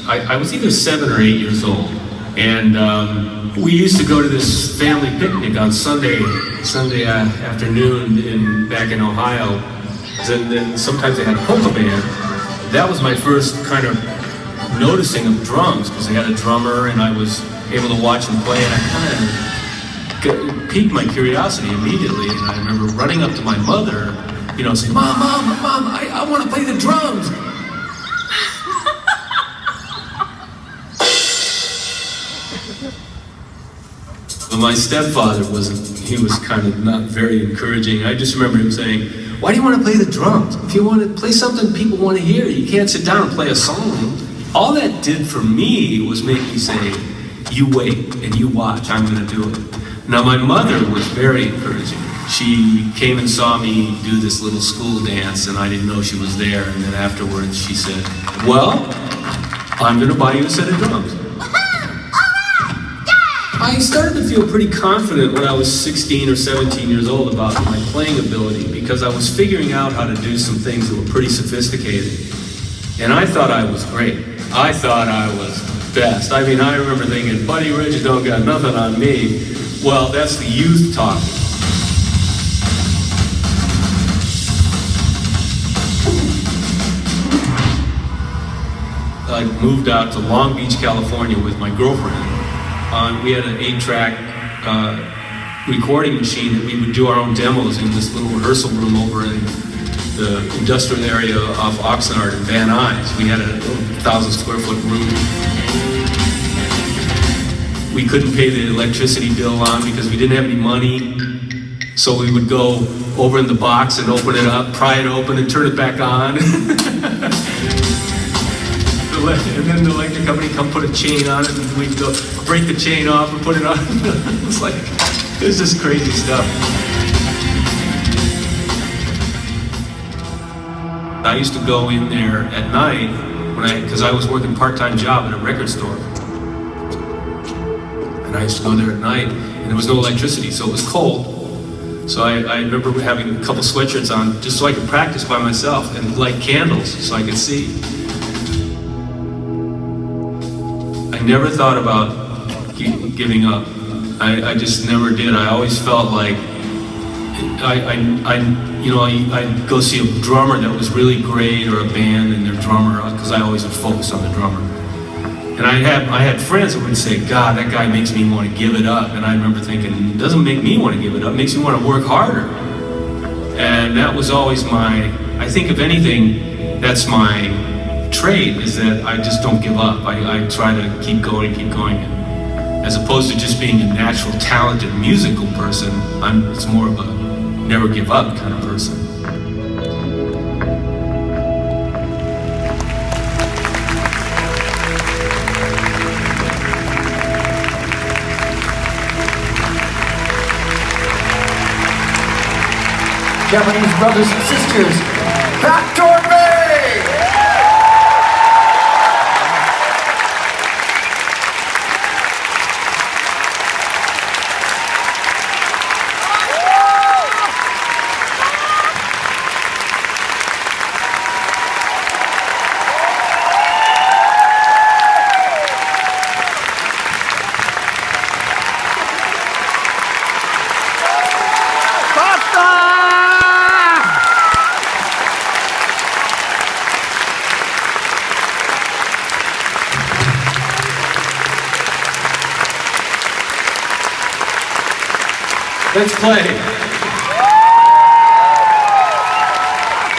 I was either 7 or 8 years old, and we used to go to this family picnic on Sunday afternoon back in Ohio. And then sometimes they had polka band. That was my first kind of noticing of drums, because they had a drummer and I was able to watch them play, and I kind of piqued my curiosity immediately. And I remember running up to my mother, saying, Mom, I want to play the drums. But my stepfather was kind of not very encouraging. I just remember him saying, why do you want to play the drums? If you want to play something people want to hear, you can't sit down and play a song. All that did for me was make me say, you wait and you watch, I'm going to do it. Now my mother was very encouraging. She came and saw me do this little school dance, and I didn't know she was there. And then afterwards she said, well, I'm going to buy you a set of drums. I started to feel pretty confident when I was 16 or 17 years old about my playing ability, because I was figuring out how to do some things that were pretty sophisticated. And I thought I was great. I thought I was best. I mean, I remember thinking, Buddy Rich don't got nothing on me. Well, that's the youth talking. I moved out to Long Beach, California with my girlfriend. We had an 8-track recording machine that we would do our own demos in this little rehearsal room over in the industrial area off Oxnard and Van Nuys. We had a 1,000-square-foot room. We couldn't pay the electricity bill on because we didn't have any money. So we would go over in the box and open it up, pry it open and turn it back on. And then the electric company come put a chain on it, and we'd go break the chain off and put it on. It was just crazy stuff. I used to go in there at night because I was working part-time job at a record store. And I used to go there at night, and there was no electricity, so it was cold. So I remember having a couple sweatshirts on just so I could practice by myself and light candles so I could see. I never thought about giving up. I just never did. I always felt like I'd go see a drummer that was really great, or a band and their drummer, because I always would focus on the drummer. And I had friends that would say, God, that guy makes me want to give it up. And I remember thinking, it doesn't make me want to give it up, it makes me want to work harder. And that was always I think if anything, that's my trait, is that I just don't give up. I try to keep going. And as opposed to just being a natural, talented musical person, it's more of a never give up kind of person. Japanese brothers and sisters, TORPEY! Let's play.